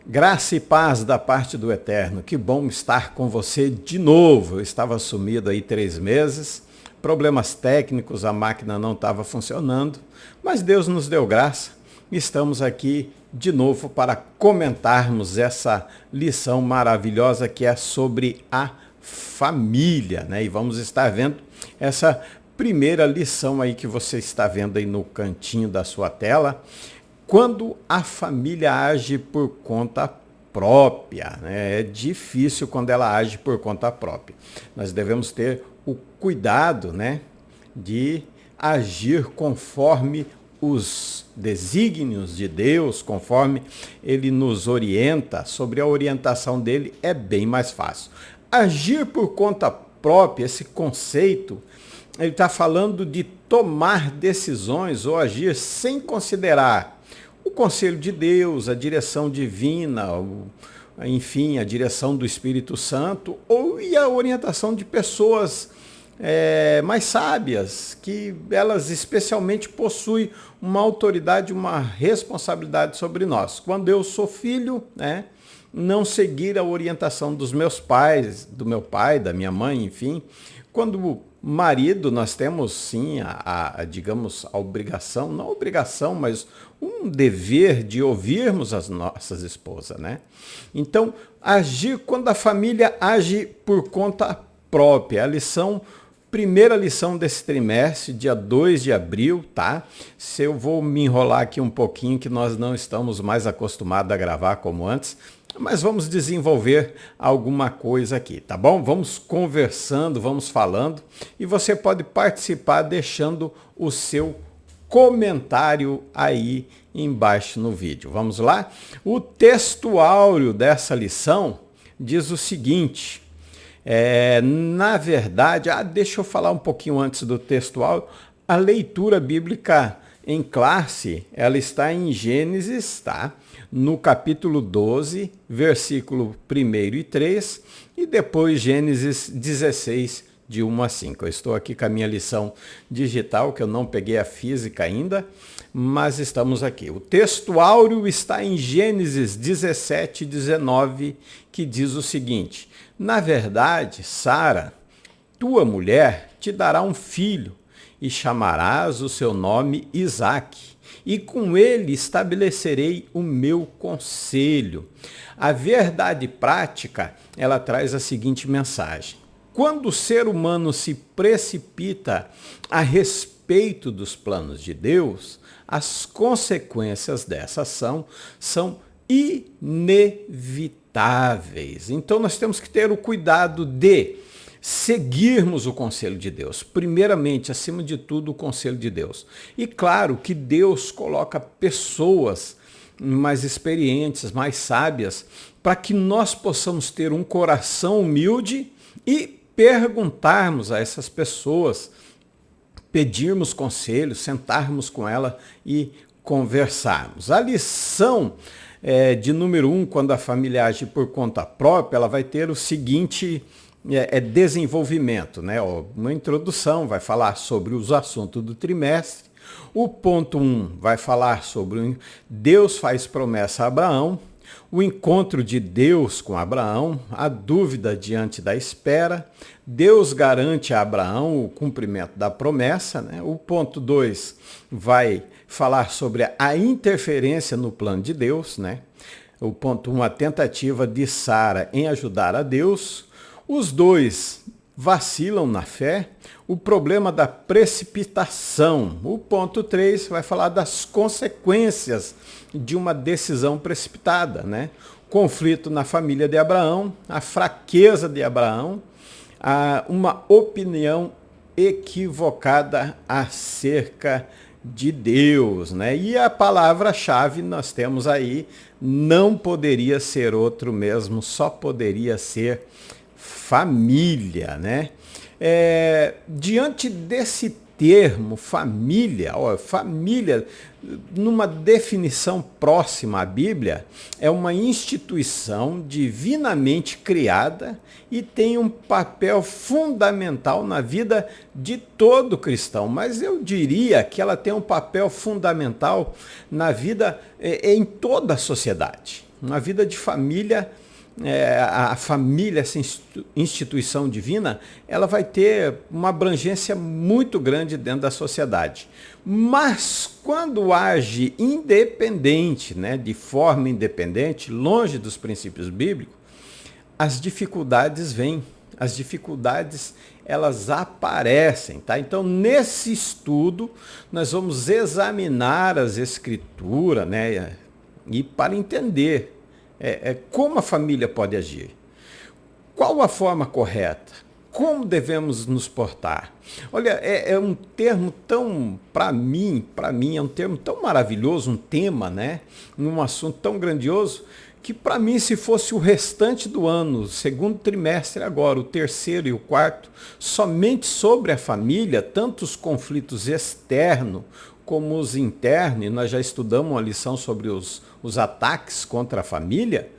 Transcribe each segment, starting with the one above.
Graça e paz da parte do Eterno. Que bom estar com você de novo. Eu estava sumido aí 3 meses, problemas técnicos, a máquina não estava funcionando, mas Deus nos deu graça. Estamos aqui de novo para comentarmos essa lição maravilhosa que é sobre a família, né? E vamos estar vendo essa primeira lição aí que você está vendo aí no cantinho da sua tela. Quando a família age por conta própria, né? É difícil quando ela age por conta própria. Nós devemos ter o cuidado, né, de agir conforme os desígnios de Deus, conforme Ele nos orienta. Sobre a orientação dele é bem mais fácil. Agir por conta própria, esse conceito, ele está falando de tomar decisões ou agir sem considerar o conselho de Deus, a direção divina, enfim, a direção do Espírito Santo, ou e a orientação de pessoas mais sábias, que elas especialmente possuem uma autoridade, uma responsabilidade sobre nós. Quando eu sou filho, né, não seguir a orientação dos meus pais, do meu pai, da minha mãe, enfim. Quando marido, nós temos sim digamos, a obrigação, não obrigação, mas um dever de ouvirmos as nossas esposas, né? Então, agir quando a família age por conta própria. Primeira lição desse trimestre, dia 2 de abril, tá? Se eu vou me enrolar aqui um pouquinho, que nós não estamos mais acostumados a gravar como antes, mas vamos desenvolver alguma coisa aqui, tá bom? Vamos conversando, vamos falando, e você pode participar deixando o seu comentário aí embaixo no vídeo. Vamos lá? O textuário dessa lição diz o seguinte, na verdade, deixa eu falar um pouquinho antes do textuário. A leitura bíblica em classe, ela está em Gênesis, tá? No capítulo 12, versículo 1 e 3, e depois Gênesis 16, de 1 a 5. Eu estou aqui com a minha lição digital, que eu não peguei a física ainda, mas estamos aqui. O textuário está em Gênesis 17, 19, que diz o seguinte: na verdade, Sara, tua mulher, te dará um filho, e chamarás o seu nome Isaque, e com ele estabelecerei o meu conselho. A verdade prática, ela traz a seguinte mensagem: quando o ser humano se precipita a respeito dos planos de Deus, as consequências dessa ação são inevitáveis. Então nós temos que ter o cuidado de seguirmos o conselho de Deus. Primeiramente, acima de tudo, o conselho de Deus. E claro que Deus coloca pessoas mais experientes, mais sábias, para que nós possamos ter um coração humilde e perguntarmos a essas pessoas, pedirmos conselho, sentarmos com ela e conversarmos. A lição de número 1, quando a família age por conta própria, ela vai ter o seguinte desenvolvimento, né? Uma introdução vai falar sobre os assuntos do trimestre. O ponto 1 vai falar sobre Deus faz promessa a Abraão, o encontro de Deus com Abraão, a dúvida diante da espera, Deus garante a Abraão o cumprimento da promessa, né? O ponto 2 vai falar sobre a interferência no plano de Deus, né? O ponto 1, a tentativa de Sara em ajudar a Deus. Os dois vacilam na fé, o problema da precipitação. O ponto 3 vai falar das consequências de uma decisão precipitada, né? Conflito na família de Abraão, a fraqueza de Abraão, uma opinião equivocada acerca de Deus, né? E a palavra-chave nós temos aí, não poderia ser outro mesmo, só poderia ser família, né? Diante desse termo família, família, numa definição próxima à Bíblia, é uma instituição divinamente criada e tem um papel fundamental na vida de todo cristão. Mas eu diria que ela tem um papel fundamental na vida em toda a sociedade. Uma vida de família, a família, essa instituição divina, ela vai ter uma abrangência muito grande dentro da sociedade. Mas quando age independente, né, de forma independente, longe dos princípios bíblicos, as dificuldades vêm, as dificuldades elas aparecem, tá? Então, nesse estudo, nós vamos examinar as escrituras, né, e para entender como a família pode agir, qual a forma correta, como devemos nos portar. Olha, é um termo tão, para mim, é um termo tão maravilhoso, um tema, né, um assunto tão grandioso, que para mim, se fosse o restante do ano, o segundo trimestre agora, o terceiro e o quarto, somente sobre a família, tanto os conflitos externos como os internos, e nós já estudamos uma lição sobre os ataques contra a família,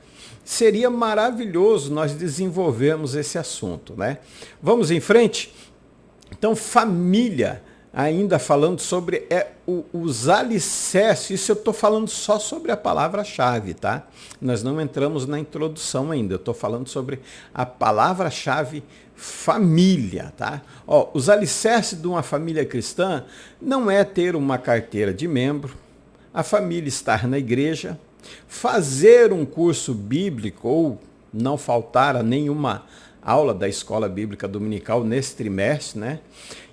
seria maravilhoso nós desenvolvermos esse assunto, né? Vamos em frente? Então, família, ainda falando sobre os alicerces, isso eu estou falando só sobre a palavra-chave, tá? Nós não entramos na introdução ainda, eu estou falando sobre a palavra-chave família, tá? Ó, os alicerces de uma família cristã não é ter uma carteira de membro, a família estar na igreja, fazer um curso bíblico ou não faltar a nenhuma aula da escola bíblica dominical nesse trimestre, né?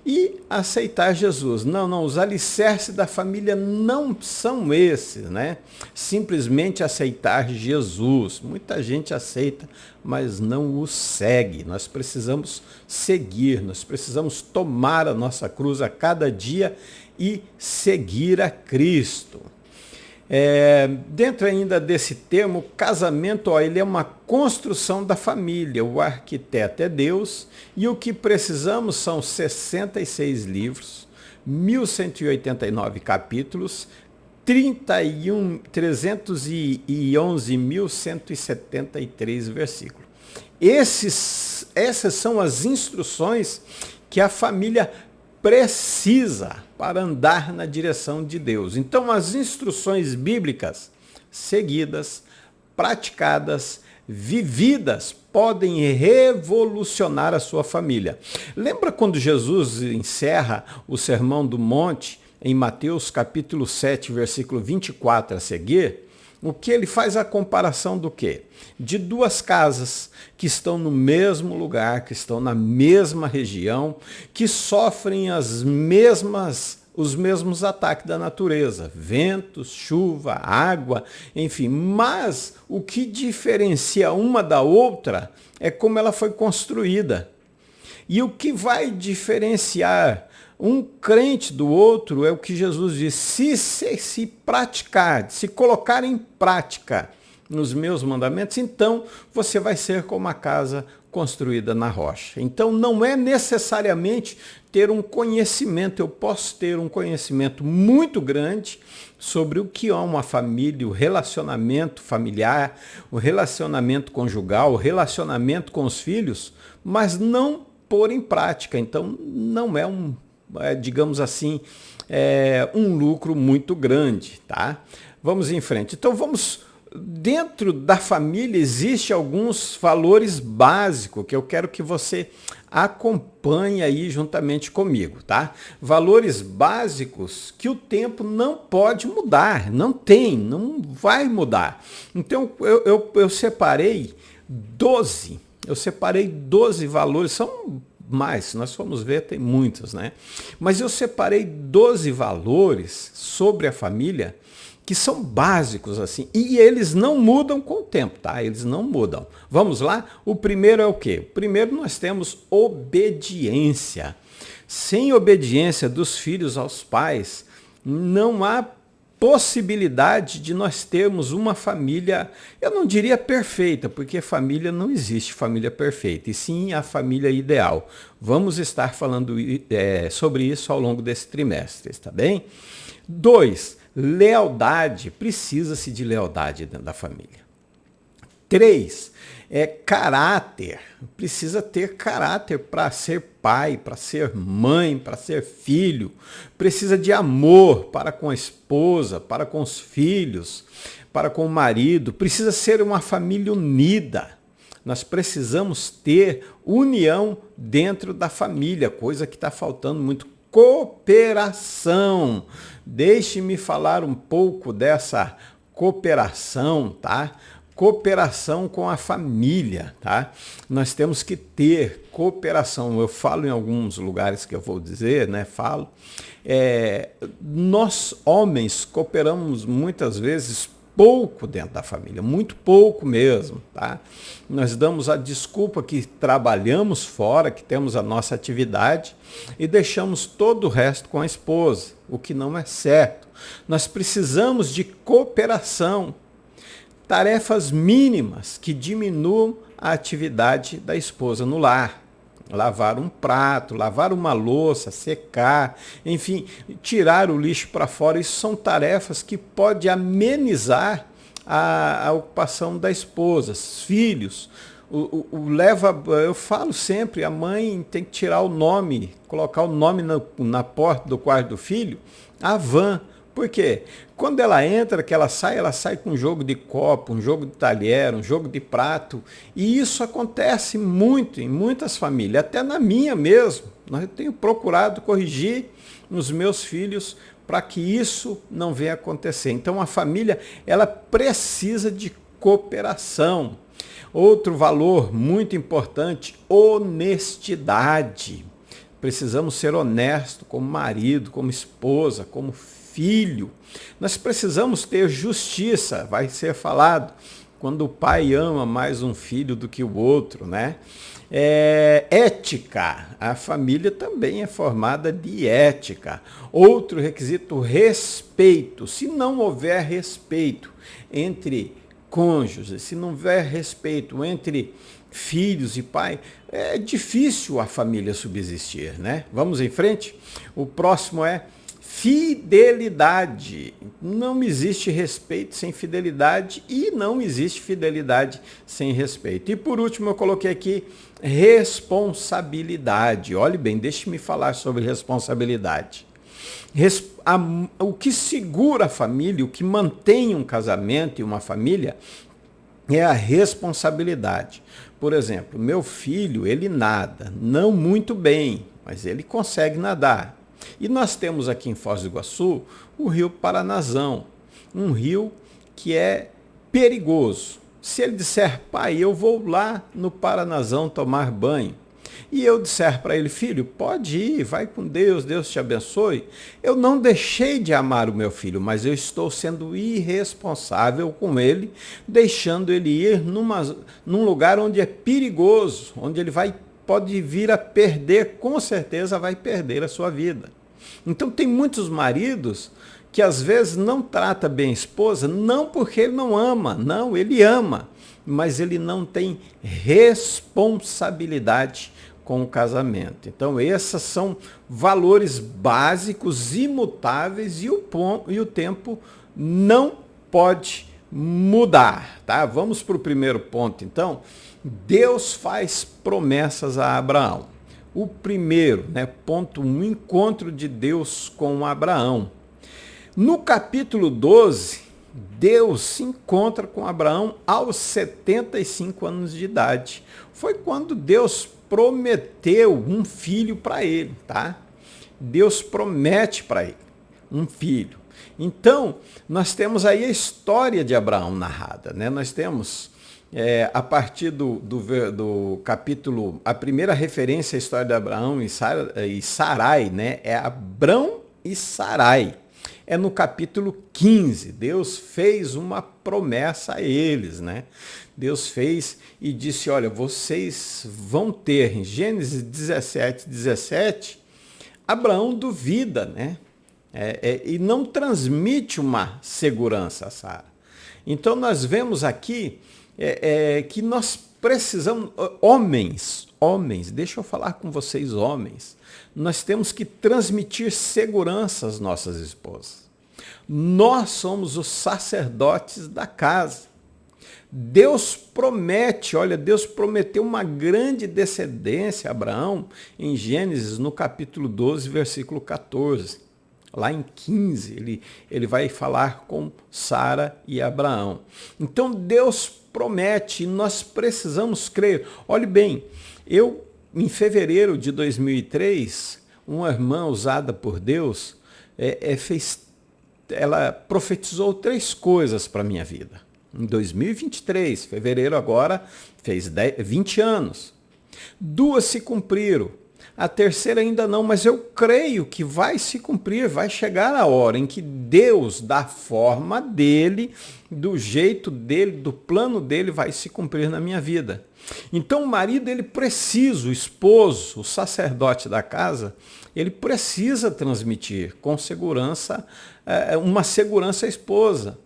E aceitar Jesus. Não, os alicerces da família não são esses, né? Simplesmente aceitar Jesus. Muita gente aceita, mas não o segue. Nós precisamos seguir, nós precisamos tomar a nossa cruz a cada dia e seguir a Cristo. Dentro ainda desse termo, casamento, ele é uma construção da família, o arquiteto é Deus, e o que precisamos são 66 livros, 1.189 capítulos, 311.173 versículos. Essas são as instruções que a família precisa para andar na direção de Deus. Então, as instruções bíblicas seguidas, praticadas, vividas, podem revolucionar a sua família. Lembra quando Jesus encerra o Sermão do Monte, em Mateus capítulo 7, versículo 24 a seguir? O que ele faz a comparação do quê? De duas casas que estão no mesmo lugar, que estão na mesma região, que sofrem os mesmos ataques da natureza, ventos, chuva, água, enfim. Mas o que diferencia uma da outra é como ela foi construída. E o que vai diferenciar um crente do outro é o que Jesus diz: se praticar, se colocar em prática nos meus mandamentos, então você vai ser como uma casa construída na rocha. Então não é necessariamente ter um conhecimento, eu posso ter um conhecimento muito grande sobre o que é uma família, o relacionamento familiar, o relacionamento conjugal, o relacionamento com os filhos, mas não pôr em prática. Então não é digamos assim, um lucro muito grande, tá? Vamos em frente. Então dentro da família existe alguns valores básicos que eu quero que você acompanhe aí juntamente comigo, tá? Valores básicos que o tempo não pode mudar, não vai mudar. Então eu separei 12 valores, são mais, se nós formos ver, tem muitos, né? Mas eu separei 12 valores sobre a família que são básicos, assim, e eles não mudam com o tempo, tá? Eles não mudam. Vamos lá? O primeiro é o quê? O primeiro nós temos obediência. Sem obediência dos filhos aos pais, não há possibilidade de nós termos uma família, eu não diria perfeita, porque família não existe família perfeita, e sim a família ideal. Vamos estar falando sobre isso ao longo desse trimestre, tá bem? 2, lealdade. Precisa-se de lealdade dentro da família. 3, caráter. Precisa ter caráter para ser pai, para ser mãe, para ser filho. Precisa de amor para com a esposa, para com os filhos, para com o marido. Precisa ser uma família unida. Nós precisamos ter união dentro da família, coisa que está faltando muito. Cooperação. Deixe-me falar um pouco dessa cooperação, tá? Cooperação com a família, tá? Nós temos que ter cooperação. Eu falo em alguns lugares que eu vou dizer, né? Nós, homens, cooperamos muitas vezes pouco dentro da família, muito pouco mesmo, tá? Nós damos a desculpa que trabalhamos fora, que temos a nossa atividade e deixamos todo o resto com a esposa, o que não é certo. Nós precisamos de cooperação, tarefas mínimas que diminuam a atividade da esposa no lar. Lavar um prato, lavar uma louça, secar, enfim, tirar o lixo para fora. Isso são tarefas que podem amenizar a ocupação da esposa, os filhos. Eu falo sempre, a mãe tem que tirar o nome, colocar o nome na porta do quarto do filho, a van. Por quê? Quando ela entra, que ela sai com um jogo de copo, um jogo de talher, um jogo de prato. E isso acontece muito em muitas famílias, até na minha mesmo. Eu tenho procurado corrigir nos meus filhos para que isso não venha acontecer. Então a família, ela precisa de cooperação. Outro valor muito importante, honestidade. Precisamos ser honestos como marido, como esposa, como filho. Nós precisamos ter justiça, vai ser falado, quando o pai ama mais um filho do que o outro, né? Ética, a família também é formada de ética. Outro requisito, respeito. Se não houver respeito entre cônjuges, se não houver respeito entre filhos e pai, é difícil a família subsistir, né? Vamos em frente? O próximo é fidelidade. Não existe respeito sem fidelidade e não existe fidelidade sem respeito. E por último eu coloquei aqui responsabilidade. Olhe bem, deixe-me falar sobre responsabilidade. O que segura a família, o que mantém um casamento e uma família é a responsabilidade. Por exemplo, meu filho, ele nada, não muito bem, mas ele consegue nadar. E nós temos aqui em Foz do Iguaçu o rio Paranazão, um rio que é perigoso. Se ele disser, pai, eu vou lá no Paranazão tomar banho, e eu disser para ele, filho, pode ir, vai com Deus, Deus te abençoe, eu não deixei de amar o meu filho, mas eu estou sendo irresponsável com ele, deixando ele ir num lugar onde é perigoso, onde ele pode vir a perder, com certeza vai perder a sua vida. Então tem muitos maridos que às vezes não trata bem a esposa, não porque ele não ama, não, ele ama, mas ele não tem responsabilidade com o casamento. Então esses são valores básicos, imutáveis, e o tempo não pode mudar, tá? Vamos para o primeiro ponto, então. Deus faz promessas a Abraão. O primeiro, ponto 1, encontro de Deus com Abraão. No capítulo 12, Deus se encontra com Abraão aos 75 anos de idade. Foi quando Deus prometeu um filho para ele, tá? Deus promete para ele um filho. Então, nós temos aí a história de Abraão narrada, né? Nós temos, a partir do capítulo, a primeira referência à história de Abraão e Sarai, né? É Abrão e Sarai. É no capítulo 15, Deus fez uma promessa a eles, né? Deus fez e disse, olha, vocês vão ter, em Gênesis 17, Abraão duvida, né? E não transmite uma segurança a Sara. Então nós vemos aqui que nós precisamos, homens, deixa eu falar com vocês, homens, nós temos que transmitir segurança às nossas esposas. Nós somos os sacerdotes da casa. Deus promete, olha, Deus prometeu uma grande descendência a Abraão em Gênesis, no capítulo 12, versículo 14. Lá em 15, ele vai falar com Sara e Abraão. Então Deus promete e nós precisamos crer. Olhe bem, em fevereiro de 2003, uma irmã usada por Deus, ela profetizou 3 coisas para a minha vida. Em 2023, fevereiro agora, fez 20 anos. 2 se cumpriram. A terceira ainda não, mas eu creio que vai se cumprir, vai chegar a hora em que Deus, da forma dele, do jeito dele, do plano dele, vai se cumprir na minha vida. Então o marido, ele precisa, o esposo, o sacerdote da casa, ele precisa transmitir com segurança, uma segurança à esposa.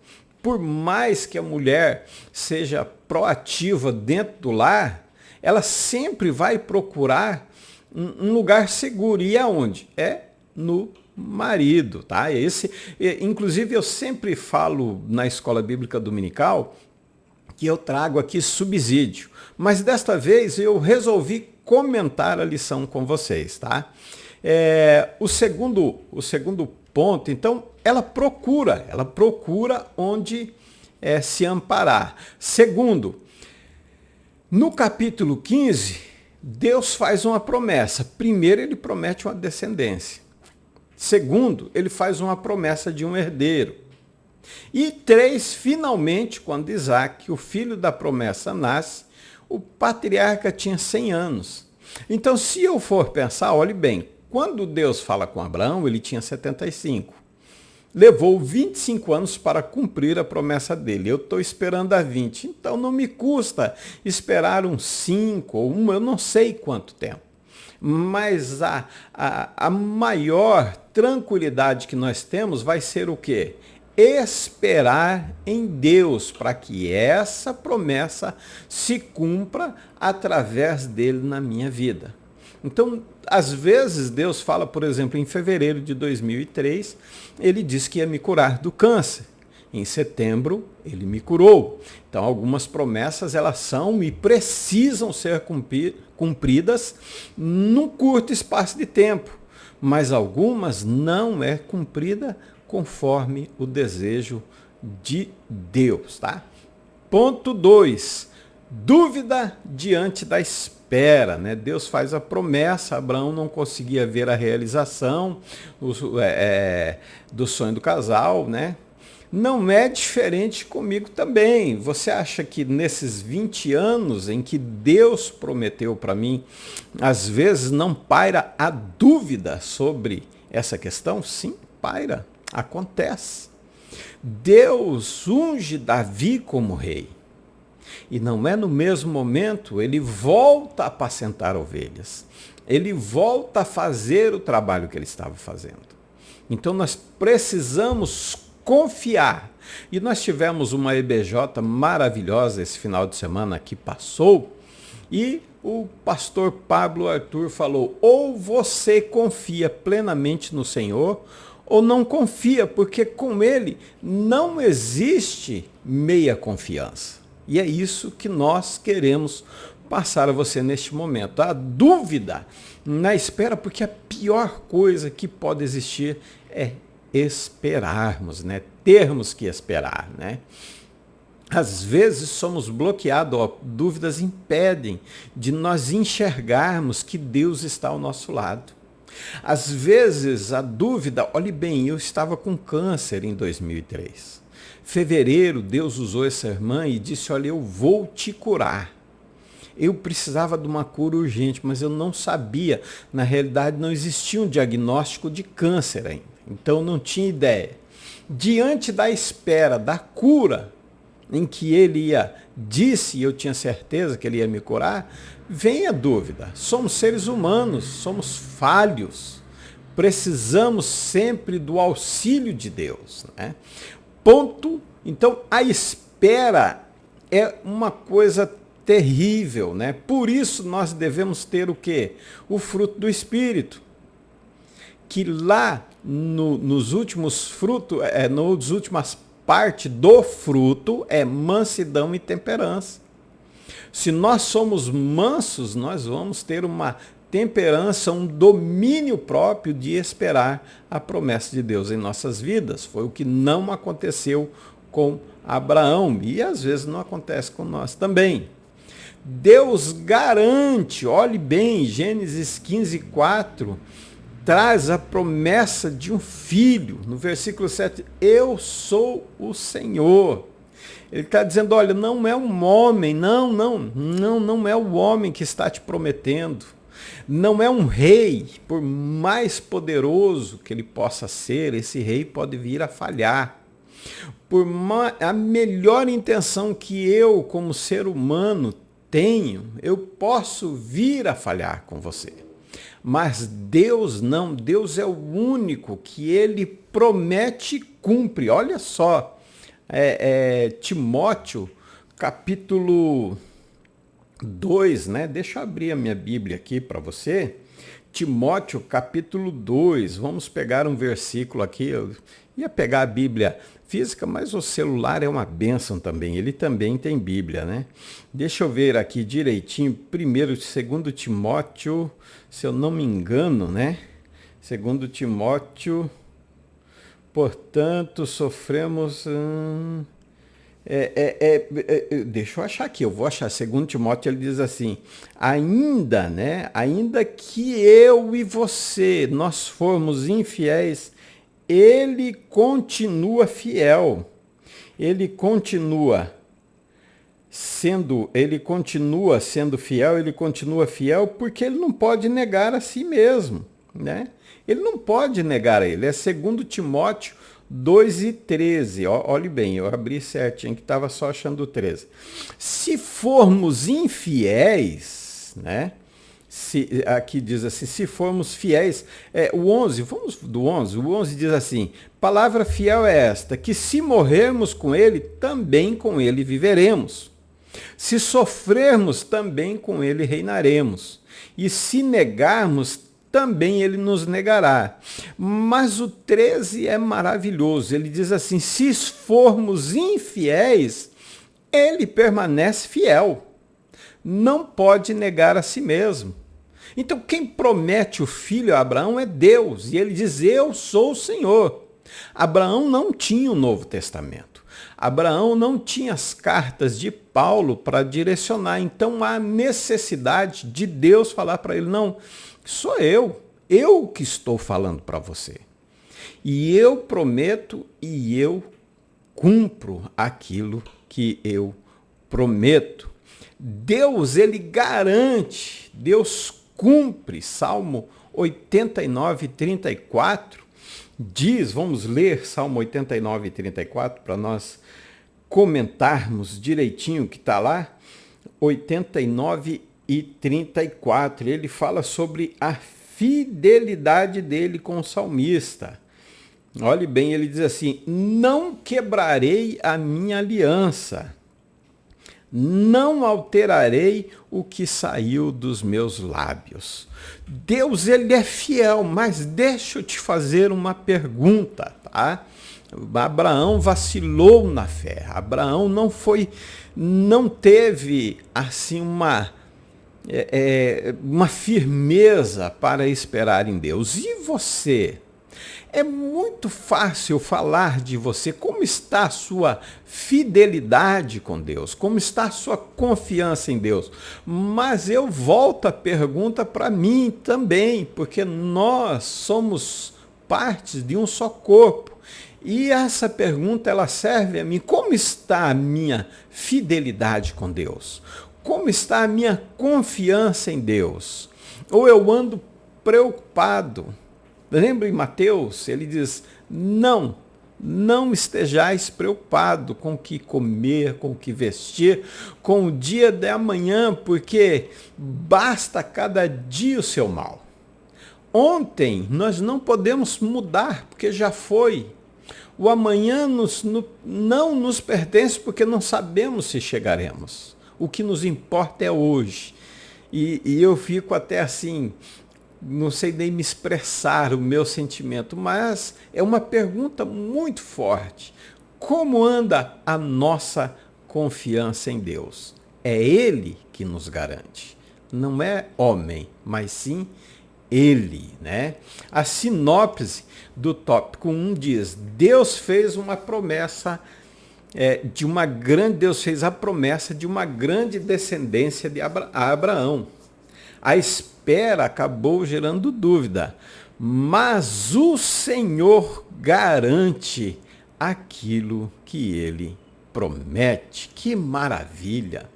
Por mais que a mulher seja proativa dentro do lar, ela sempre vai procurar um lugar seguro. E aonde? É no marido, tá? Inclusive, eu sempre falo na escola bíblica dominical que eu trago aqui subsídio. Mas desta vez eu resolvi comentar a lição com vocês, tá? O segundo ponto, então, ela procura onde se amparar. Segundo, no capítulo 15, Deus faz uma promessa. Primeiro, ele promete uma descendência. Segundo, ele faz uma promessa de um herdeiro. E 3, finalmente, quando Isaac, o filho da promessa, nasce, o patriarca tinha 100 anos. Então, se eu for pensar, olhe bem, quando Deus fala com Abraão, ele tinha 75. Levou 25 anos para cumprir a promessa dele. Eu estou esperando a 20. Então não me custa esperar uns 5 ou 1, eu não sei quanto tempo. Mas a maior tranquilidade que nós temos vai ser o quê? Esperar em Deus para que essa promessa se cumpra através dele na minha vida. Então, às vezes, Deus fala, por exemplo, em fevereiro de 2003, ele disse que ia me curar do câncer. Em setembro, ele me curou. Então, algumas promessas, elas são e precisam ser cumpridas num curto espaço de tempo. Mas algumas não é cumprida conforme o desejo de Deus, tá? Ponto 2. Dúvida diante da espera, né? Deus faz a promessa, Abraão não conseguia ver a realização do sonho do casal, né? Não é diferente comigo também. Você acha que nesses 20 anos em que Deus prometeu para mim, às vezes não paira a dúvida sobre essa questão? Sim, paira, acontece. Deus unge Davi como rei. E não é no mesmo momento, ele volta a apacentar ovelhas. Ele volta a fazer o trabalho que ele estava fazendo. Então nós precisamos confiar. E nós tivemos uma EBJ maravilhosa esse final de semana que passou. E o pastor Pablo Arthur falou, ou você confia plenamente no Senhor, ou não confia, porque com ele não existe meia confiança. E é isso que nós queremos passar a você neste momento. A dúvida na espera, porque a pior coisa que pode existir é esperarmos, né? Termos que esperar, né? Às vezes somos bloqueados, dúvidas impedem de nós enxergarmos que Deus está ao nosso lado. Às vezes a dúvida, olhe bem, eu estava com câncer em 2003. Fevereiro, Deus usou essa irmã e disse, olha, eu vou te curar. Eu precisava de uma cura urgente, mas eu não sabia. Na realidade, não existia um diagnóstico de câncer ainda. Então, não tinha ideia. Diante da espera da cura, em que ele disse, e eu tinha certeza que ele ia me curar, vem a dúvida. Somos seres humanos, somos falhos. Precisamos sempre do auxílio de Deus, né? Ponto. Então, a espera é uma coisa terrível, né? Por isso nós devemos ter o quê? O fruto do Espírito. Que lá nos últimos frutos, nas últimas parte do fruto é mansidão e temperança. Se nós somos mansos, nós vamos ter uma temperança, um domínio próprio de esperar a promessa de Deus em nossas vidas. Foi o que não aconteceu com Abraão e às vezes não acontece com nós também. Deus garante, olhe bem, Gênesis 15:4, traz a promessa de um filho. No versículo 7, eu sou o Senhor. Ele está dizendo, olha, não é um homem, não é o homem que está te prometendo. Não é um rei, por mais poderoso que ele possa ser, esse rei pode vir a falhar. A melhor intenção que eu, como ser humano, tenho, eu posso vir a falhar com você. Mas Deus não, Deus é o único que ele promete e cumpre. Olha só, Timóteo, capítulo 2, né? Deixa eu abrir a minha Bíblia aqui para você. Timóteo, capítulo 2, vamos pegar um versículo aqui. Eu ia pegar a Bíblia física, mas o celular é uma bênção também. Ele também tem Bíblia, né? Deixa eu ver aqui direitinho. Primeiro, 2 Timóteo, se eu não me engano, né? 2 Timóteo, portanto, sofremos... deixa eu achar aqui, eu vou achar. 2 Timóteo, ele diz assim, ainda que eu e você, nós formos infiéis, ele continua fiel. Ele continua sendo fiel porque ele não pode negar a si mesmo, né? Ele não pode negar a ele. É 2 Timóteo 2:13. Olhe bem, eu abri certinho que estava só achando o 13. Se formos infiéis, né? Aqui diz assim, se formos fiéis, o 11, vamos do 11, o 11 diz assim, palavra fiel é esta, que se morrermos com ele, também com ele viveremos. Se sofrermos, também com ele reinaremos. E se negarmos, também ele nos negará. Mas o 13 é maravilhoso, ele diz assim, se formos infiéis, ele permanece fiel. Não pode negar a si mesmo. Então, quem promete o filho a Abraão é Deus. E ele diz, eu sou o Senhor. Abraão não tinha o Novo Testamento. Abraão não tinha as cartas de Paulo para direcionar. Então, há necessidade de Deus falar para ele, não, sou eu que estou falando para você. E eu prometo e eu cumpro aquilo que eu prometo. Deus, ele garante, Deus cumpre. Salmo 89:34 diz, vamos ler Salmo 89:34 para nós comentarmos direitinho o que está lá. 89:34, ele fala sobre a fidelidade dele com o salmista. Olhe bem, ele diz assim, não quebrarei a minha aliança, não alterarei o que saiu dos meus lábios. Deus, ele é fiel, mas deixa eu te fazer uma pergunta, tá? Abraão vacilou na fé. Abraão não teve assim uma firmeza para esperar em Deus. E você? É muito fácil falar de você, como está a sua fidelidade com Deus, como está a sua confiança em Deus. Mas eu volto a pergunta para mim também, porque nós somos partes de um só corpo. E essa pergunta, ela serve a mim, como está a minha fidelidade com Deus? Como está a minha confiança em Deus? Ou eu ando preocupado? Lembra em Mateus, ele diz, não estejais preocupado com o que comer, com o que vestir, com o dia de amanhã, porque basta cada dia o seu mal. Ontem nós não podemos mudar, porque já foi. O amanhã não nos pertence, porque não sabemos se chegaremos. O que nos importa é hoje. E eu fico até assim, não sei nem me expressar o meu sentimento, mas é uma pergunta muito forte. Como anda a nossa confiança em Deus? É Ele que nos garante. Não é homem, mas sim Ele, né? A sinopse do tópico 1 diz: Deus fez uma promessa Deus fez a promessa de uma grande descendência a Abraão. A espera acabou gerando dúvida, mas o Senhor garante aquilo que Ele promete. Que maravilha!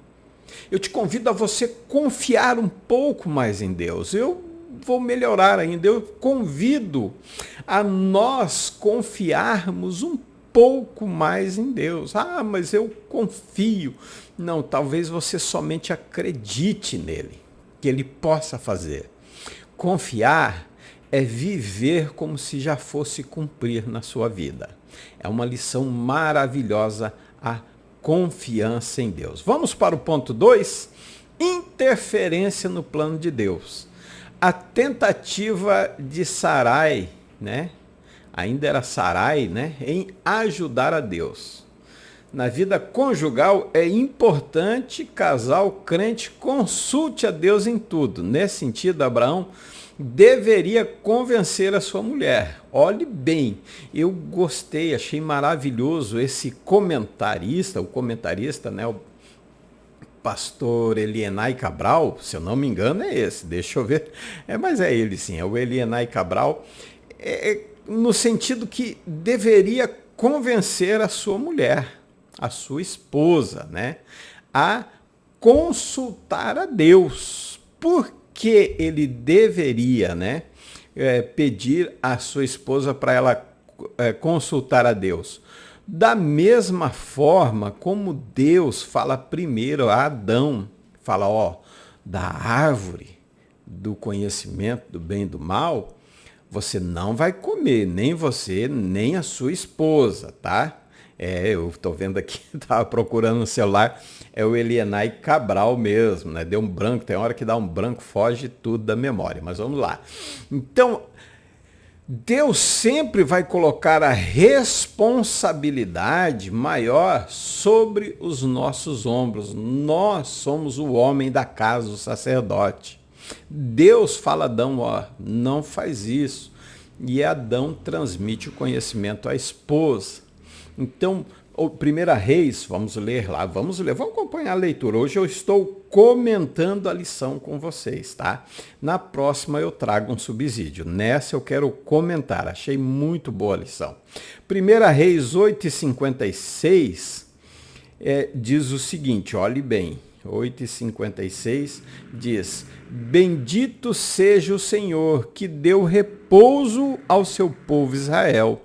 Eu te convido a você confiar um pouco mais em Deus. Eu vou melhorar ainda. Eu convido a nós confiarmos um pouco mais em Deus. Ah, mas eu confio. Não, talvez você somente acredite nele, que ele possa fazer. Confiar é viver como se já fosse cumprir na sua vida. É uma lição maravilhosa a confiança em Deus. Vamos para o ponto 2, interferência no plano de Deus. A tentativa de Sarai, ainda era Sarai, em ajudar a Deus. Na vida conjugal é importante casal crente consulte a Deus em tudo. Nesse sentido, Abraão deveria convencer a sua mulher. Olhe bem, eu gostei, achei maravilhoso esse comentarista, o pastor Elienay Cabral, se eu não me engano é esse, deixa eu ver, mas é ele sim, é o Elienay Cabral, no sentido que deveria convencer a sua mulher, a sua esposa, a consultar a Deus. Por que ele deveria, pedir à sua esposa para ela consultar a Deus? Da mesma forma como Deus fala primeiro a Adão, fala, da árvore do conhecimento do bem e do mal, você não vai comer, nem você, nem a sua esposa, tá? Eu estou vendo aqui, estava procurando no celular, é o Elienay Cabral mesmo, Deu um branco, tem hora que dá um branco, foge tudo da memória, mas vamos lá. Então, Deus sempre vai colocar a responsabilidade maior sobre os nossos ombros. Nós somos o homem da casa, o sacerdote. Deus fala a Adão, não faz isso. E Adão transmite o conhecimento à esposa. Então, 1 Reis, vamos ler lá, vamos acompanhar a leitura. Hoje eu estou comentando a lição com vocês, tá? Na próxima eu trago um subsídio. Nessa eu quero comentar, achei muito boa a lição. 1 Reis 8:56 diz o seguinte, olhe bem, 8:56 diz: Bendito seja o Senhor que deu repouso ao seu povo Israel.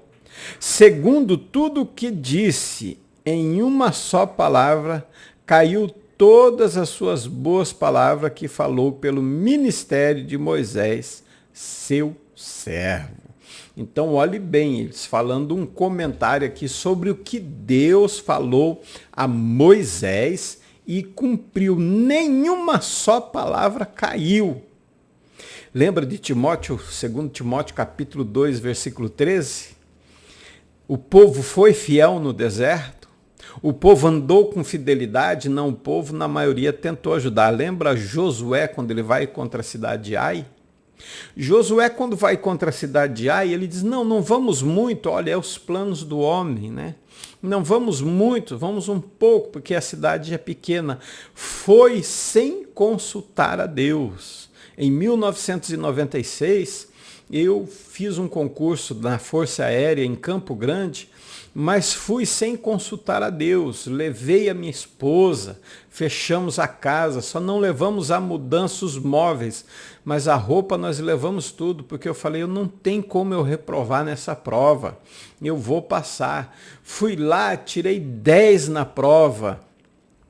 Segundo tudo o que disse, em uma só palavra, caiu todas as suas boas palavras que falou pelo ministério de Moisés, seu servo. Então, olhe bem, eles falando um comentário aqui sobre o que Deus falou a Moisés e cumpriu. Nenhuma só palavra caiu. Lembra de Timóteo, 2 Timóteo capítulo 2, versículo 13? O povo foi fiel no deserto, o povo andou com fidelidade, não, o povo na maioria tentou ajudar. Lembra Josué quando ele vai contra a cidade de Ai? Josué quando vai contra a cidade de Ai, ele diz, não vamos muito, olha, é os planos do homem, Não vamos muito, vamos um pouco, porque a cidade é pequena. Foi sem consultar a Deus. Em 1996, eu fiz um concurso na Força Aérea em Campo Grande, mas fui sem consultar a Deus. Levei a minha esposa, fechamos a casa, só não levamos a mudança os móveis, mas a roupa nós levamos tudo, porque eu falei, eu não tem como eu reprovar nessa prova, eu vou passar. Fui lá, tirei 10 na prova,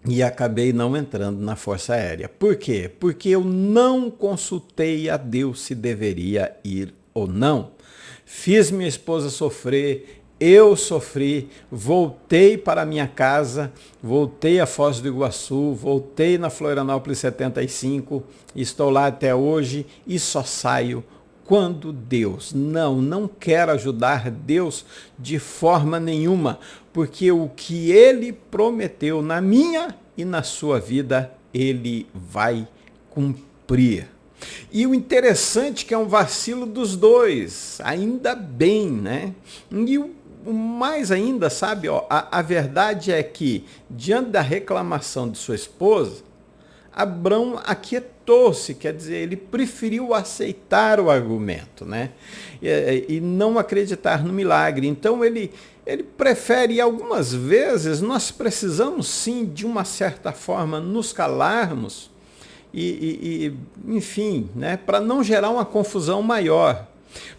e acabei não entrando na Força Aérea. Por quê? Porque eu não consultei a Deus se deveria ir ou não. Fiz minha esposa sofrer, eu sofri, voltei para a minha casa, voltei a Foz do Iguaçu, voltei na Florianópolis 75, estou lá até hoje e só saio quando Deus não quero ajudar Deus de forma nenhuma, porque o que ele prometeu na minha e na sua vida, ele vai cumprir. E o interessante é que é um vacilo dos dois, ainda bem, né? E o mais ainda, sabe, ó, a verdade é que, diante da reclamação de sua esposa, Abrão aquietou-se, quer dizer, ele preferiu aceitar o argumento, né? E não acreditar no milagre. Então ele prefere, e algumas vezes nós precisamos sim, de uma certa forma, nos calarmos, enfim, né, para não gerar uma confusão maior.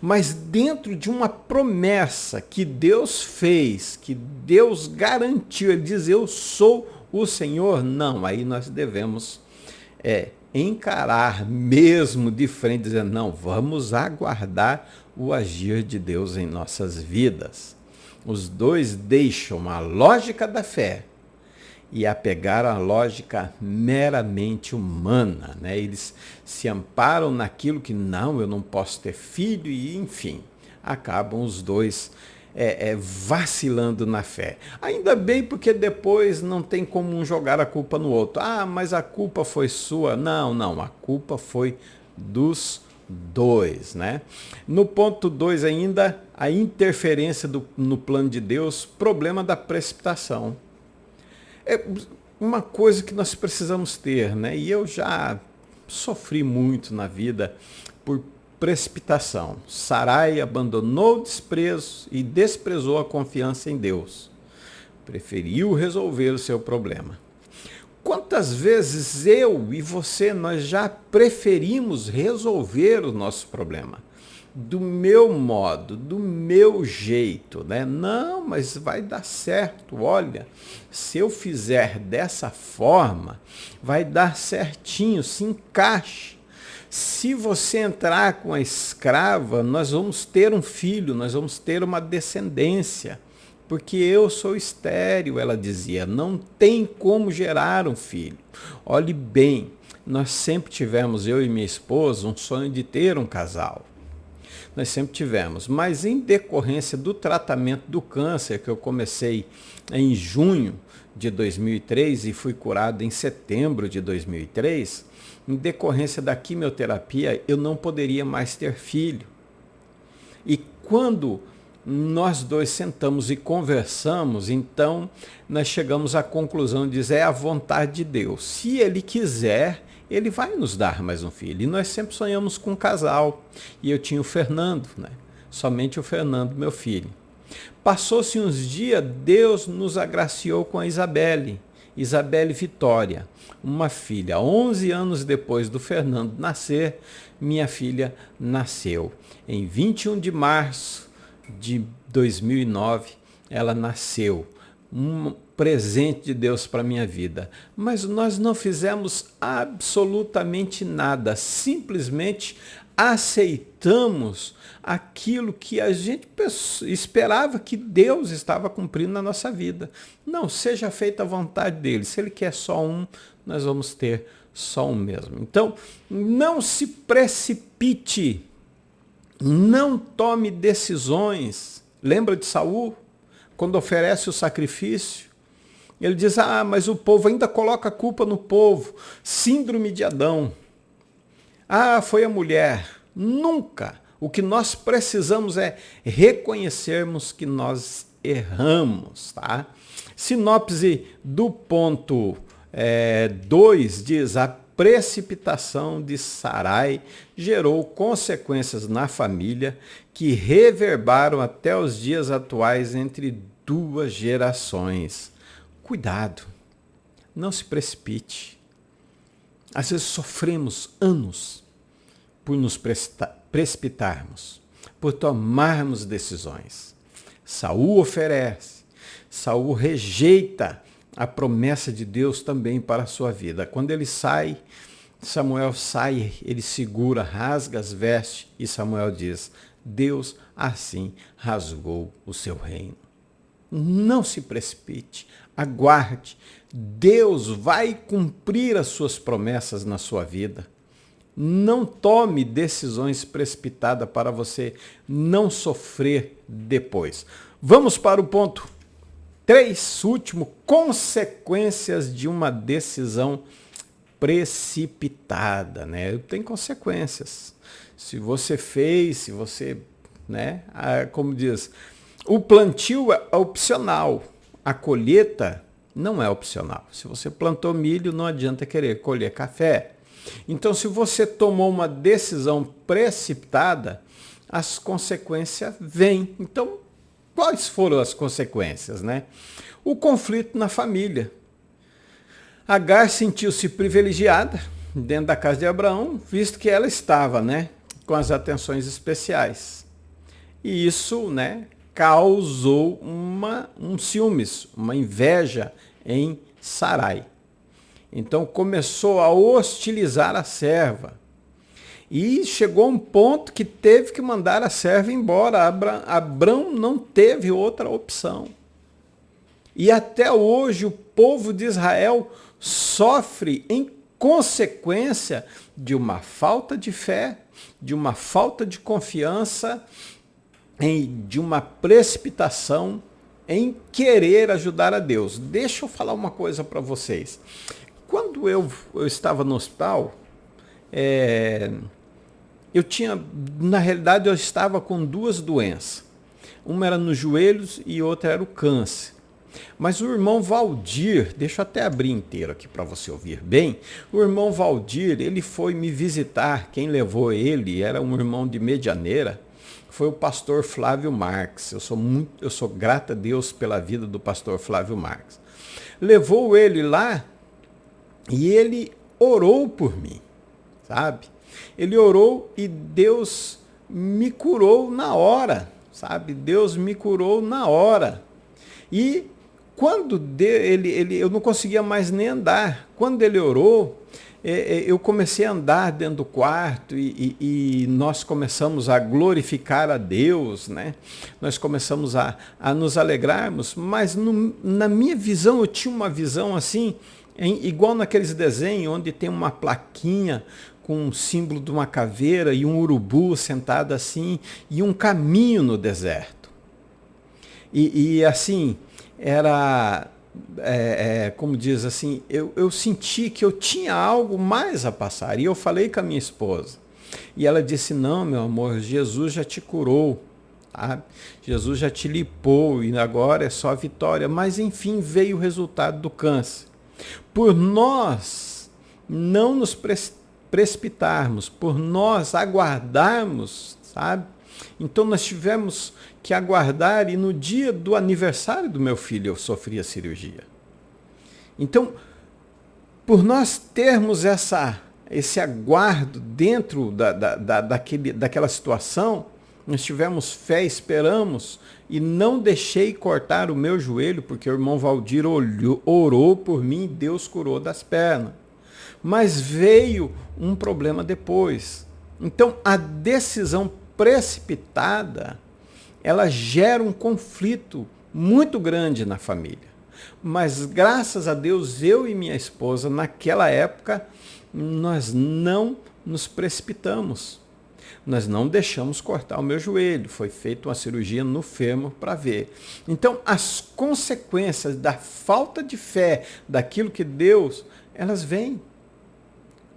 Mas dentro de uma promessa que Deus fez, que Deus garantiu, ele diz, eu sou o Senhor, não, aí nós devemos encarar mesmo de frente, dizendo, não, vamos aguardar o agir de Deus em nossas vidas. Os dois deixam a lógica da fé e apegaram a lógica meramente humana, né? Eles se amparam naquilo que, não, eu não posso ter filho, e enfim, acabam os dois vacilando na fé. Ainda bem, porque depois não tem como um jogar a culpa no outro. Ah, mas a culpa foi sua. Não, a culpa foi dos dois, né? No ponto 2 ainda, a interferência no plano de Deus, problema da precipitação. É uma coisa que nós precisamos ter, né? E eu já sofri muito na vida por precipitação. Sarai abandonou o desprezo e desprezou a confiança em Deus. Preferiu resolver o seu problema. Quantas vezes eu e você, nós já preferimos resolver o nosso problema do meu modo, do meu jeito, né? Não, mas vai dar certo. Olha, se eu fizer dessa forma, vai dar certinho, se encaixe. Se você entrar com a escrava, nós vamos ter um filho, nós vamos ter uma descendência. Porque eu sou estéril, ela dizia, não tem como gerar um filho. Olhe bem, nós sempre tivemos, eu e minha esposa, um sonho de ter um casal. Nós sempre tivemos, mas em decorrência do tratamento do câncer, que eu comecei em junho de 2003 e fui curado em setembro de 2003, em decorrência da quimioterapia, eu não poderia mais ter filho. E quando nós dois sentamos e conversamos, então nós chegamos à conclusão de dizer, é a vontade de Deus. Se Ele quiser, Ele vai nos dar mais um filho. E nós sempre sonhamos com um casal. E eu tinha o Fernando, né? Somente o Fernando, meu filho. Passou-se uns dias, Deus nos agraciou com a Isabelle Vitória, uma filha. 11 anos depois do Fernando nascer, minha filha nasceu. Em 21 de março de 2009, ela nasceu. Um presente de Deus para a minha vida. Mas nós não fizemos absolutamente nada. Simplesmente aceitamos aquilo que a gente esperava que Deus estava cumprindo na nossa vida. Não, seja feita a vontade dele. Se ele quer só um, nós vamos ter só um mesmo. Então, não se precipite. Não tome decisões. Lembra de Saul? Quando oferece o sacrifício, ele diz, mas o povo ainda coloca a culpa no povo. Síndrome de Adão. Foi a mulher. Nunca. O que nós precisamos é reconhecermos que nós erramos, tá? Sinopse do ponto 2 diz, a precipitação de Sarai gerou consequências na família que reverberam até os dias atuais entre duas gerações. Cuidado, não se precipite. Às vezes sofremos anos por nos precipitarmos, por tomarmos decisões. Saul oferece, Saul rejeita a promessa de Deus também para a sua vida. Quando ele sai, Samuel sai, ele segura, rasga as vestes e Samuel diz, Deus assim rasgou o seu reino. Não se precipite, aguarde. Deus vai cumprir as suas promessas na sua vida. Não tome decisões precipitadas para você não sofrer depois. Vamos para o ponto 3, último, consequências de uma decisão precipitada, né? Tem consequências. Se você fez, se você, né? Como diz, o plantio é opcional, a colheita não é opcional. Se você plantou milho, não adianta querer colher café. Então, se você tomou uma decisão precipitada, as consequências vêm. Então, quais foram as consequências, né? O conflito na família. Agar sentiu-se privilegiada dentro da casa de Abraão, visto que ela estava, né, com as atenções especiais. E isso, né, causou um ciúmes, uma inveja em Sarai. Então começou a hostilizar a serva. E chegou a um ponto que teve que mandar a serva embora. Abrão não teve outra opção. E até hoje o povo de Israel sofre em consequência de uma falta de fé, de uma falta de confiança, de uma precipitação em querer ajudar a Deus. Deixa eu falar uma coisa para vocês. Quando eu estava no hospital, na realidade eu estava com duas doenças. Uma era nos joelhos e outra era o câncer. Mas o irmão Valdir, deixa eu até abrir inteiro aqui para você ouvir bem. O irmão Valdir, ele foi me visitar. Quem levou ele era um irmão de Medianeira, foi o pastor Flávio Marques. Eu sou grato a Deus pela vida do pastor Flávio Marques. Levou ele lá e ele orou por mim, sabe? Ele orou e Deus me curou na hora, sabe? Deus me curou na hora. E quando eu não conseguia mais nem andar. Quando ele orou, eu comecei a andar dentro do quarto e nós começamos a glorificar a Deus, né? Nós começamos a nos alegrarmos, mas na minha visão, eu tinha uma visão assim, igual naqueles desenhos onde tem uma plaquinha com um símbolo de uma caveira e um urubu sentado assim, e um caminho no deserto. E assim, era, como diz assim, eu senti que eu tinha algo mais a passar. E eu falei com a minha esposa. E ela disse, não, meu amor, Jesus já te curou. Tá? Jesus já te limpou e agora é só vitória. Mas enfim, veio o resultado do câncer. Por nós não nos precipitarmos, por nós aguardarmos, sabe? Então nós tivemos que aguardar e no dia do aniversário do meu filho eu sofri a cirurgia. Então, por nós termos esse aguardo dentro daquela situação, nós tivemos fé, esperamos e não deixei cortar o meu joelho, porque o irmão Valdir orou por mim e Deus curou das pernas. Mas veio um problema depois. Então, a decisão precipitada, ela gera um conflito muito grande na família. Mas, graças a Deus, eu e minha esposa, naquela época, nós não nos precipitamos. Nós não deixamos cortar o meu joelho. Foi feita uma cirurgia no fêmur para ver. Então, as consequências da falta de fé, daquilo que Deus, elas vêm.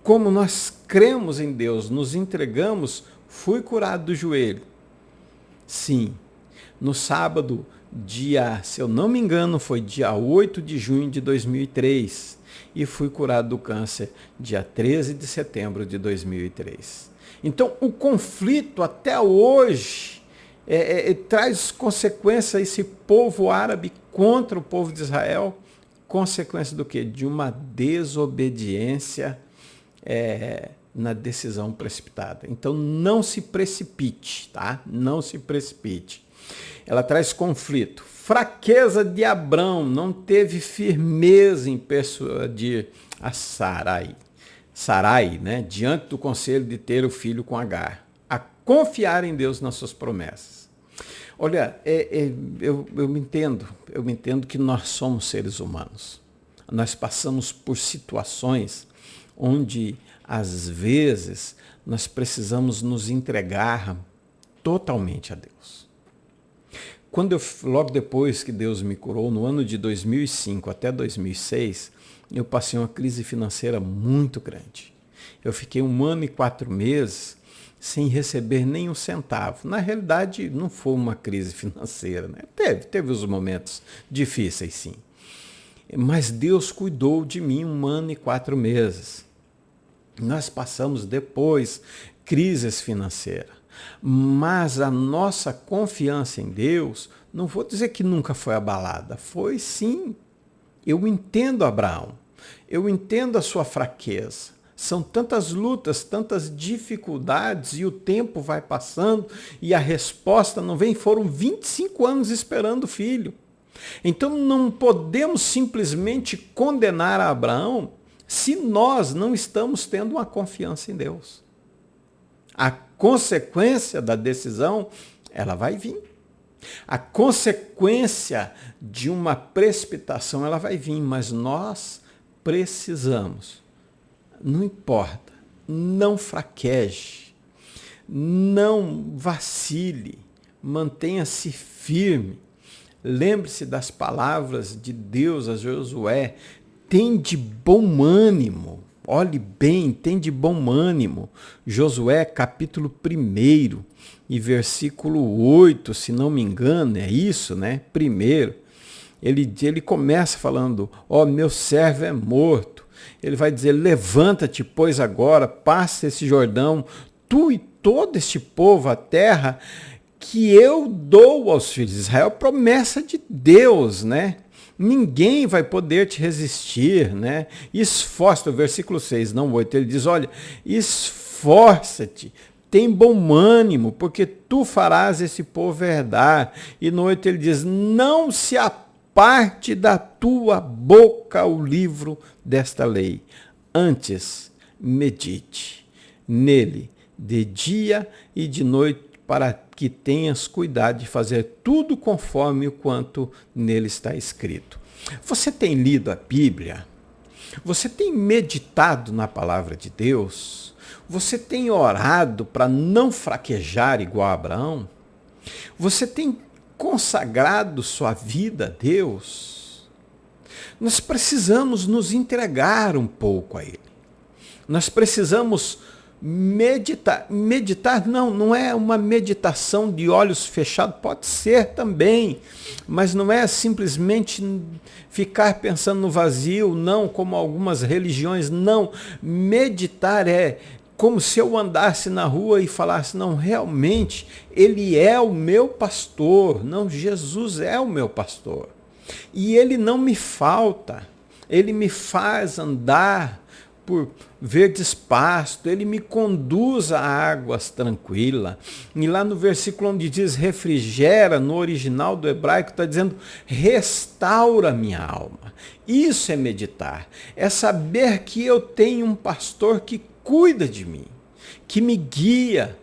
Como nós cremos em Deus, nos entregamos, fui curado do joelho. Sim, no sábado, se eu não me engano, foi dia 8 de junho de 2003. E fui curado do câncer dia 13 de setembro de 2003. Então, o conflito até hoje traz consequência esse povo árabe contra o povo de Israel. Consequência do quê? De uma desobediência na decisão precipitada. Então, não se precipite, tá? Não se precipite. Ela traz conflito. Fraqueza de Abrão, não teve firmeza em persuadir a Sarai, né, diante do conselho de ter o filho com Agar, a confiar em Deus nas suas promessas. Olha, eu me entendo que nós somos seres humanos. Nós passamos por situações onde às vezes nós precisamos nos entregar totalmente a Deus. Logo depois que Deus me curou, no ano de 2005 até 2006, eu passei uma crise financeira muito grande. Eu fiquei 1 ano e 4 meses sem receber nem um centavo. Na realidade, não foi uma crise financeira, né? Teve os momentos difíceis, sim. Mas Deus cuidou de mim 1 ano e 4 meses. Nós passamos depois crises financeiras. Mas a nossa confiança em Deus, não vou dizer que nunca foi abalada. Foi sim. Eu entendo Abraão. Eu entendo a sua fraqueza. São tantas lutas, tantas dificuldades e o tempo vai passando e a resposta não vem. Foram 25 anos esperando o filho. Então não podemos simplesmente condenar a Abraão se nós não estamos tendo uma confiança em Deus. A consequência da decisão, ela vai vir. A consequência de uma precipitação, ela vai vir, mas nós precisamos. Não importa, não fraqueje, não vacile, mantenha-se firme. Lembre-se das palavras de Deus a Josué, tem de bom ânimo, olhe bem, tem de bom ânimo. Josué capítulo 1 e versículo 8, se não me engano, é isso, né? Primeiro, ele começa falando, meu servo é morto. Ele vai dizer, levanta-te, pois agora, passa esse Jordão, tu e todo este povo, a terra que eu dou aos filhos de Israel, promessa de Deus, né? Ninguém vai poder te resistir, né? Esforça-te, o versículo 6, não 8, ele diz, olha, esforça-te, tem bom ânimo, porque tu farás esse povo herdar. E no 8 ele diz, não se aparte da tua boca o livro desta lei. Antes, medite nele de dia e de noite, para que tenhas cuidado de fazer tudo conforme o quanto nele está escrito. Você tem lido a Bíblia? Você tem meditado na palavra de Deus? Você tem orado para não fraquejar igual a Abraão? Você tem consagrado sua vida a Deus? Nós precisamos nos entregar um pouco a Ele. Nós precisamos meditar. Meditar não é uma meditação de olhos fechados, pode ser também, mas não é simplesmente ficar pensando no vazio, não, como algumas religiões, não. Meditar é como se eu andasse na rua e falasse, não, realmente, Ele é o meu pastor, não, Jesus é o meu pastor. E Ele não me falta, Ele me faz andar por verdes pastos, Ele me conduz a águas tranquilas. E lá no versículo onde diz refrigera, no original do hebraico está dizendo restaura minha alma. Isso é meditar, é saber que eu tenho um pastor que cuida de mim, que me guia,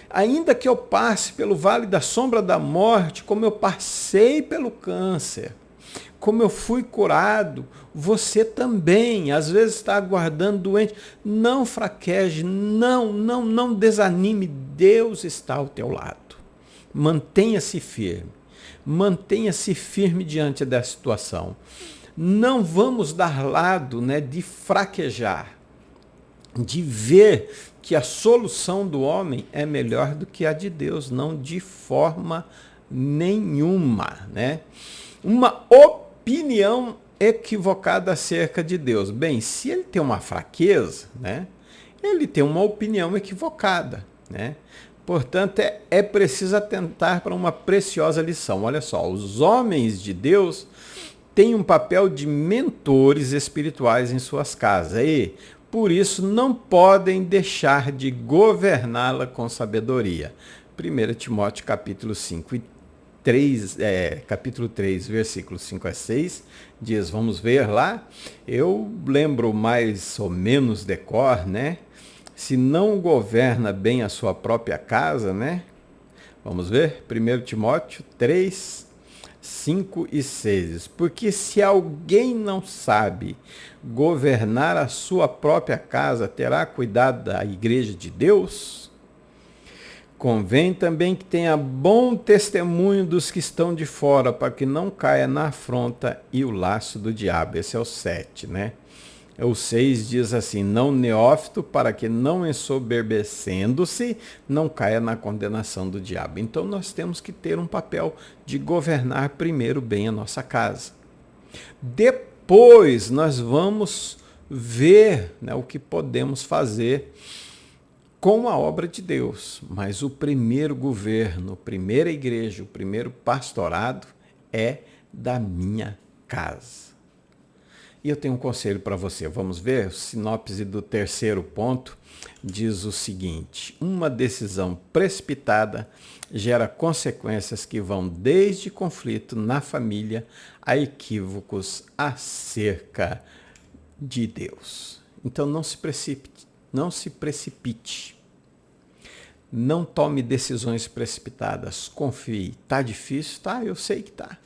ainda que eu passe pelo vale da sombra da morte, como eu passei pelo câncer, como eu fui curado, você também, às vezes está aguardando doente, não fraqueje, não desanime, Deus está ao teu lado. Mantenha-se firme diante dessa situação. Não vamos dar lado, né, de fraquejar, de ver que a solução do homem é melhor do que a de Deus, não de forma nenhuma, né? Uma opinião equivocada acerca de Deus. Bem, se ele tem uma fraqueza, né, ele tem uma opinião equivocada, né? Portanto, é preciso atentar para uma preciosa lição. Olha só, os homens de Deus têm um papel de mentores espirituais em suas casas e, por isso, não podem deixar de governá-la com sabedoria. 1 Timóteo capítulo 5 capítulo 3, versículos 5 a 6, diz, vamos ver lá, eu lembro mais ou menos de cor, né? Se não governa bem a sua própria casa, né? Vamos ver, 1 Timóteo 3, 5 e 6. Porque se alguém não sabe governar a sua própria casa, terá cuidado da igreja de Deus? Convém também que tenha bom testemunho dos que estão de fora, para que não caia na afronta e o laço do diabo. Esse é o 7, né? O 6 diz assim, não neófito, para que não ensoberbecendo-se, não caia na condenação do diabo. Então nós temos que ter um papel de governar primeiro bem a nossa casa. Depois nós vamos ver, né, o que podemos fazer com a obra de Deus. Mas o primeiro governo, a primeira igreja, o primeiro pastorado é da minha casa. E eu tenho um conselho para você. Vamos ver? O sinopse do 3º ponto diz o seguinte: uma decisão precipitada gera consequências que vão desde conflito na família a equívocos acerca de Deus. Então não se precipite, não se precipite. Não tome decisões precipitadas. Confie. Tá difícil? Tá, eu sei que tá.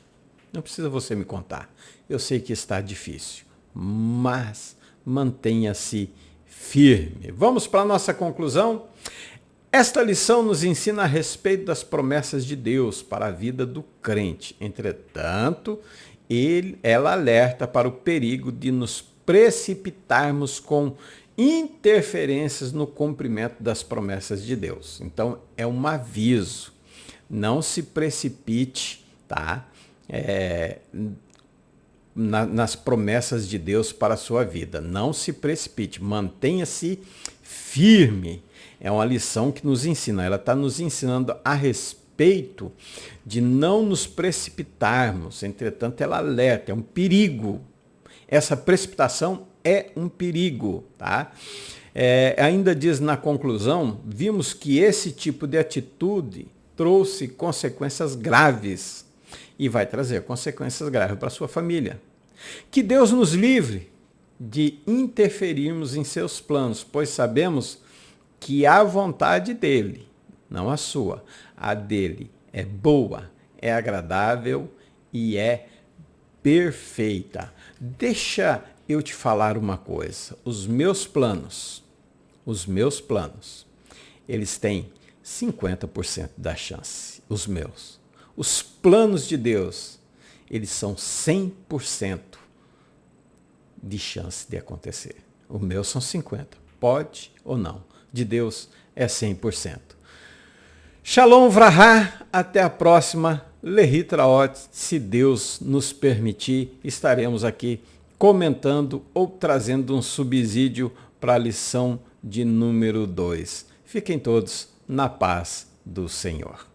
Não precisa você me contar. Eu sei que está difícil. Mas mantenha-se firme. Vamos para a nossa conclusão? Esta lição nos ensina a respeito das promessas de Deus para a vida do crente. Entretanto, ela alerta para o perigo de nos precipitarmos com interferências no cumprimento das promessas de Deus. Então, é um aviso. Não se precipite, tá? Nas promessas de Deus para a sua vida. Não se precipite, mantenha-se firme. É uma lição que nos ensina. Ela está nos ensinando a respeito de não nos precipitarmos. Entretanto, ela alerta, é um perigo. Essa precipitação é um perigo, tá? Ainda diz na conclusão, vimos que esse tipo de atitude trouxe consequências graves e vai trazer consequências graves para a sua família. Que Deus nos livre de interferirmos em seus planos, pois sabemos que a vontade dele, não a sua, a dele é boa, é agradável e é perfeita. Deixa eu te falar uma coisa. Os meus planos, eles têm 50% da chance, os meus. Os planos de Deus, eles são 100% de chance de acontecer. Os meus são 50%. Pode ou não. De Deus é 100%. Shalom Vrahá. Até a próxima. Lehi Traot. Se Deus nos permitir, estaremos aqui comentando ou trazendo um subsídio para a lição de número 2. Fiquem todos na paz do Senhor.